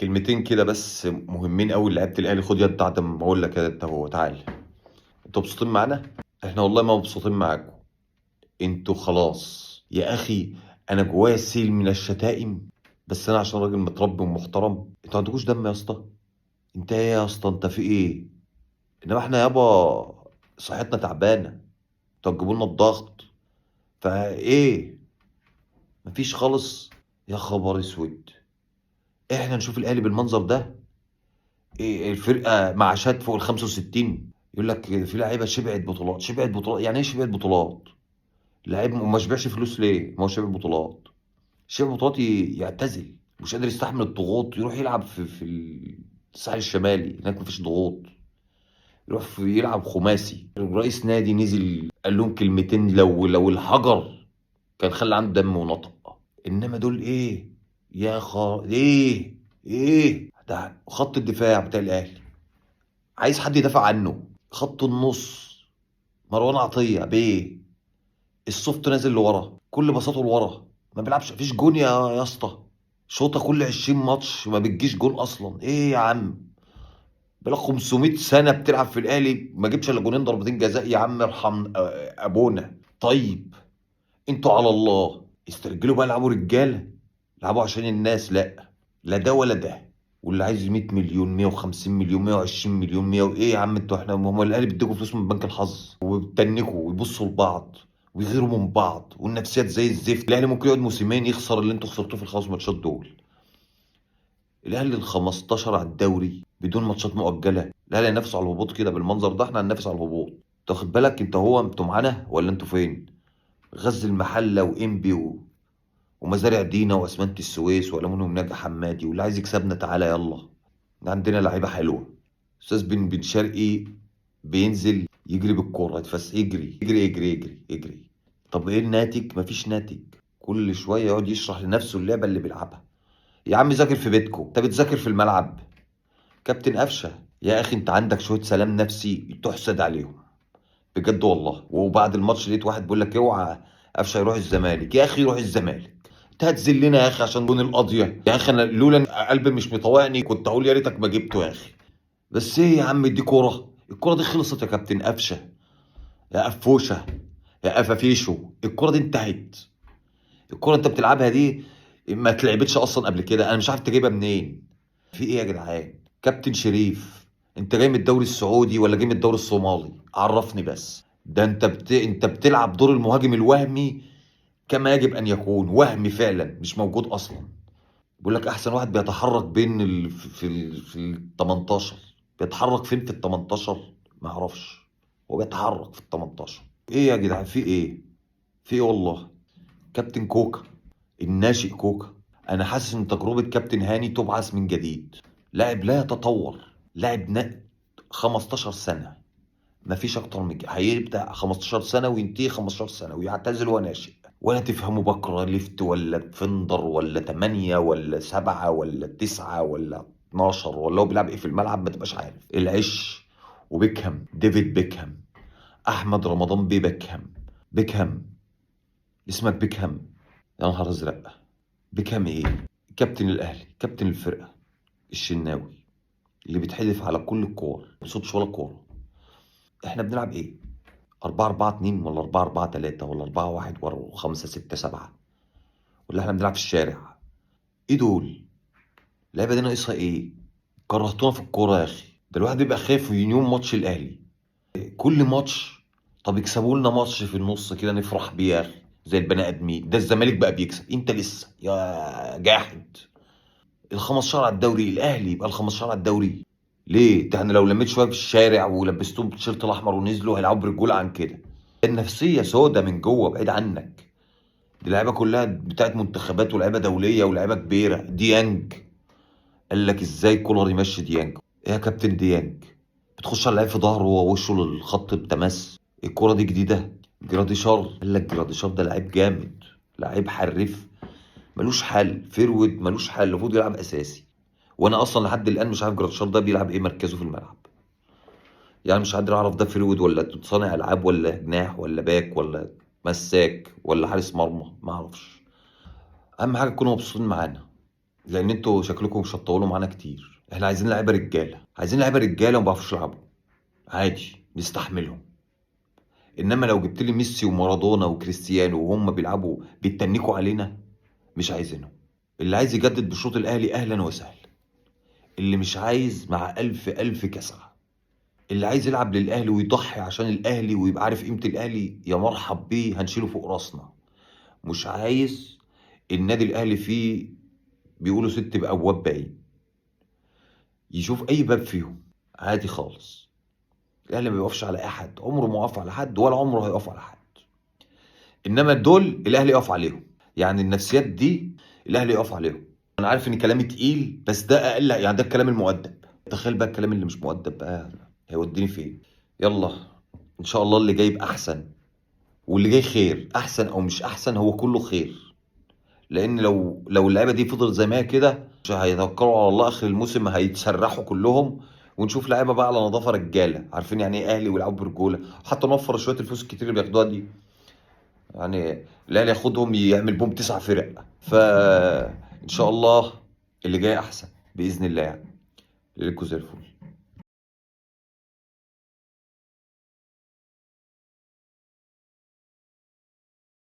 كلمتين كده بس مهمين قوي لعيبه الاهلي. خد يد بعد ما اقول لك يا انت هو تعال. انتوا مبسوطين معانا؟ احنا والله ما مبسوطين معاكم. انتوا خلاص يا اخي. انا جوايا سيل من الشتائم، بس انا عشان راجل متربي ومحترم. انتوا عندكوش دم يا اسطى؟ انت ايه يا اسطى؟ انت في ايه؟ انما احنا يابا صحتنا تعبانه. انتوا هتجيبوا لنا الضغط فايه؟ مفيش خالص. يا خبر اسود. احنا نشوف الاهلي بالمنظر ده؟ إيه الفرقه معاشات فوق ال 65؟ يقول لك في لعيبه شبعت بطولات. شبعت بطولات يعني ايه شبعت بطولات؟ لعيب ما شبعش فلوس ليه؟ ما هو شبع بطولات. شبع بطولات يعتزل. مش قادر يستحمل الضغوط يروح يلعب في الساحل الشمالي، هناك مفيش ضغوط. يروح يلعب خماسي. رئيس نادي نزل قال لهم كلمتين، لو الحجر كان خلى عنده دم ونطق. انما دول ايه؟ ايه ده خط الدفاع بتاع الاهلي؟ عايز حد يدافع عنه. خط النص مروان عطية بيه. السوفت نازل لورا، كل بساطه لورا. ما بيلعبش، مفيش جون يا اسطى. شوطه كل 20 ماتش ما بتجيش جون اصلا. ايه يا عم؟ بقالك 500 سنه بتلعب في الاهلي ما جبتش الا جونين ضربتين جزاء. يا عم ارحم ابونا. طيب انتوا على الله استرجلوا بقى، العبوا رجاله. العبوا عشان الناس. لا، لا ده ولا ده. واللي عايز 100 مليون 150 مليون 120 مليون 100 ايه يا عم؟ انتوا احنا هم الاهلي بيديكوا فلوس من بنك الحظ وبتنكوا ويبصوا لبعض ويغيروا من بعض والنفسيات زي الزفت. الاهلي ممكن يقعد موسمين يخسر اللي انتوا خسرتوه في الخمس ماتشات دول. الاهلي ال 15 على الدوري بدون ماتشات مؤجله. الاهلي هينافس على الهبوط كده بالمنظر ده؟ احنا هننافس على الهبوط. تاخد بالك انت؟ هو انتوا معانا ولا انتوا فين؟ غزل المحله وانبي ومزارع دينا واسمنت السويس والومنيوم ناجي حمادي. واللي عايز يكسبنا تعالى يلا. عندنا لعيبه حلوه. استاذ بن شرقي بينزل يجري بالكوره يتفس، يجري يجري يجري يجري يجري. طب ايه الناتج؟ مفيش ناتج. كل شويه يقعد يشرح لنفسه اللعبه اللي بيلعبها. يا عم ذاكر في بيتكو، انت بتذاكر في الملعب؟ كابتن قفشه يا اخي انت عندك شويه سلام نفسي تحسد عليهم بجد والله. وبعد الماتش لقيت واحد بيقول لك اوعى قفشه يروح الزمالك. يا اخي يروح الزمالك. انت هتذلنا يا اخي عشان جون القضيه. يا اخي انا لولا إن قلبي مش مطوعني كنت اقول يا ريتك ما جبته يا اخي. بس ايه يا عم؟ دي كوره. الكوره دي خلصت يا كابتن قفشه. يا قفوشه. يا قفافيشو. الكوره دي انتهت. الكوره انت بتلعبها دي ما اتلعبتش اصلا قبل كده. انا مش عارف تجيبها منين. في ايه يا جدعان؟ كابتن شريف انت جاي من الدوري السعودي ولا جاي من الدوري الصومالي؟ عرفني بس. ده انت بتلعب دور المهاجم الوهمي كما يجب ان يكون. وهمي فعلا مش موجود اصلا. بيقول لك احسن واحد بيتحرك بين في ال 18. بيتحرك فين في ال 18؟ ما اعرفش. هو بيتحرك في ال 18. ايه يا جدعان؟ في ايه؟ في ايه والله؟ كابتن كوكا. الناشئ كوكا. انا حاسس ان تجربه كابتن هاني تبعث من جديد. لاعب لا يتطور. لاعب 15 سنه. مفيش اكتر من كده. هيبدا 15 سنه وينتهي 15 سنه ويعتزل وهو ناشئ. ولا تفهموا بكره ليفت ولا فندر ولا 8 ولا 7 ولا 9 ولا 12 ولا هو بيلعب ايه في الملعب. ما تبقاش عارف. العش وبيكهام. ديفيد بيكهام. احمد رمضان بيكهام. بيكهام. اسمك بيكهام؟ يا نهار ازرق. بيكهام ايه؟ كابتن الاهلي، كابتن الفرقه. الشناوي اللي بيتحدف على كل الكور ما بيصدش ولا كوره. احنا بنلعب ايه؟ 4-4-2 ولا 4-4-3 ولا 4-1 و 5-6-7 ولا احنا بنلعب في الشارع؟ ايه دول؟ اللعبه دي ناقصها ايه؟ كرهتونا في الكوره يا اخي. ده الواحد بيبقى خايف من يوم ماتش الاهلي. كل ماتش. طب يكسبوا لنا ماتش في النص كده نفرح بيه يا اخي زي البني ادمين. ده الزمالك بقى بيكسب انت لسه يا جاحد. ال 15 على الدوري. الاهلي يبقى ال 15 على الدوري. ليه؟ ده احنا لو لميت شويه في الشارع ولبستهم التيشيرت الاحمر ونزلوا هيلعبوا برجوله عن كده. النفسيه سودة من جوه بعيد عنك. دي لعيبه كلها بتاعت منتخبات ولاعيبه دوليه ولاعيبه كبيره. ديانج. قال لك ازاي كولر يمشي ديانج؟ ايه يا كابتن ديانج؟ بتخش على اللعيب في ظهره ووشه للخط بتماس. الكوره دي جديده. جراديشار. قال لك جراديشار ده لعيب جامد. لعيب حريف. ملوش حل. فيرود ملوش حل. المفروض يلعب اساسي. وانا اصلا لحد الان مش عارف جراديشار ده بيلعب ايه مركزه في الملعب. يعني مش قادر اعرف ده فيرود ولا صانع العاب ولا جناح ولا باك ولا مساك ولا حارس مرمى. ما اعرفش. اهم حاجه تكونوا مبسوطين معانا. لان انتوا شكلكم مش هتطولوا معانا كتير. احنا عايزين لعيبه رجاله، عايزين لعيبه رجاله وما بيعرفوش يلعبوا، عادي نستحملهم. انما لو جبت لي ميسي ومارادونا وكريستيانو وهم بيلعبوا بيتنكوا علينا، مش عايزينهم. اللي عايز يجدد بشروط الاهلي اهلا وسهلا، اللي مش عايز مع الف الف كسره. اللي عايز يلعب للاهلي ويضحي عشان الاهلي ويبقى عارف قيمه الاهلي، يا مرحب بيه، هنشيله فوق راسنا. مش عايز النادي الاهلي فيه بيقولوا ست بابواب باين، يشوف اي باب فيهم عادي خالص. الاهلي ما بيقفش على احد، عمره ما وقف على حد ولا عمره هيقف على حد. انما دول الاهلي يقف عليهم، يعني النفسيات دي الاهلي يقف عليهم. انا عارف ان كلامي تقيل بس ده اقل، يعني ده الكلام المؤدب. تخيل بقى الكلام اللي مش مؤدب بقى هيوديني فين. يلا ان شاء الله اللي جاي احسن، واللي جاي خير، احسن او مش احسن هو كله خير. لان لو اللعيبه دي فضلت زي ما هي كده مش هيتوكلوا على الله، اخر الموسم هيتسرحوا كلهم. ونشوف لعيبه بقى على نظافه رجاله عارفين يعني ايه اهلي ويلعبوا برجوله، حتى نوفر شويه الفلوس الكتير اللي بياخدوها دي. يعني الاهلي ياخدهم يعمل بهم 9 فرق. فان شاء الله اللي جاي احسن باذن الله يعني. ليلكوا زي الفل.